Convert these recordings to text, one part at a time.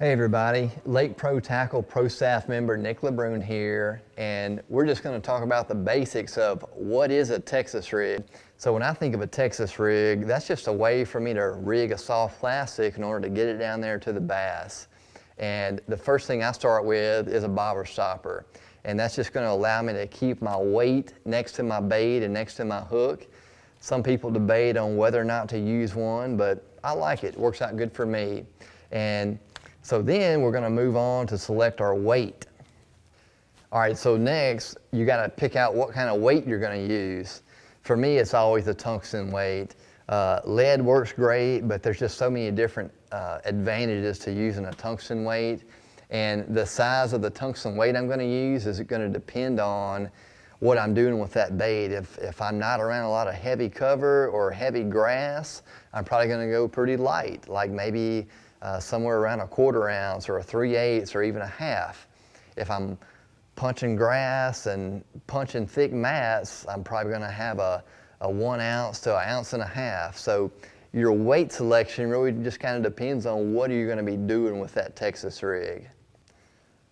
Hey everybody, Lake Pro Tackle Pro Staff member Nick LeBrun here, and we're just going to talk about the basics of what is a Texas rig. So when I think of a Texas rig, that's just a way for me to rig a soft plastic in order to get it down there to the bass. And the first thing I start with is a bobber stopper, and that's just going to allow me to keep my weight next to my bait and next to my hook. Some people debate on whether or not to use one, but I like it. It works out good for me. And so then we're going to move on to select our weight. All right, so next you got to pick out what kind of weight you're going to use. For me, it's always the tungsten weight. Lead works great, but there's just so many different advantages to using a tungsten weight. And the size of the tungsten weight I'm going to use is going to depend on what I'm doing with that bait. If I'm not around a lot of heavy cover or heavy grass, I'm probably going to go pretty light, like maybe somewhere around a 1/4 ounce or a 3/8 or even a half. If I'm punching grass and punching thick mats, I'm probably going to have a 1 ounce to 1.5 ounces. So your weight selection really just kind of depends on what are you going to be doing with that Texas rig.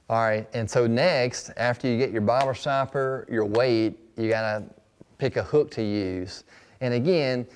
All right, and so next, after you get your bobber stopper, your weight, you got to pick a hook to use. And again,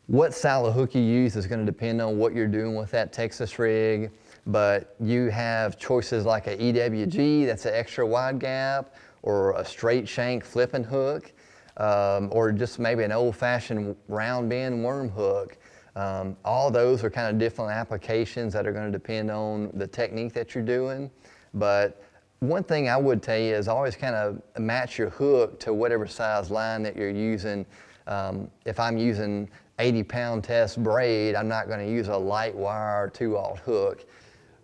what style of hook you use is going to depend on what you're doing with that Texas rig, but you have choices like a EWG, that's an extra wide gap, or a straight shank flipping hook, or just maybe an old-fashioned round bend worm hook. All those are kind of different applications that are going to depend on the technique that you're doing, but one thing I would tell you is always kind of match your hook to whatever size line that you're using. If I'm using 80-pound test braid, I'm not going to use a light wire 2/0 hook.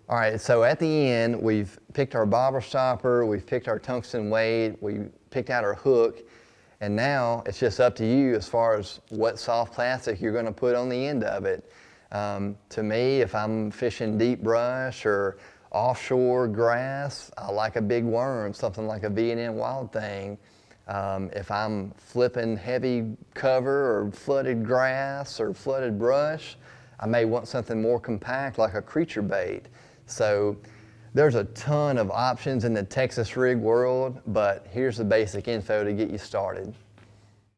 All right, so at the end, we've picked our bobber stopper, we've picked our tungsten weight, we picked out our hook, and now it's just up to you as far as what soft plastic you're going to put on the end of it. To me, if I'm fishing deep brush or offshore grass, I like a big worm, something like a V&M Wild Thing. If I'm flipping heavy cover or flooded grass or flooded brush, I may want something more compact like a creature bait. So there's a ton of options in the Texas rig world, but here's the basic info to get you started.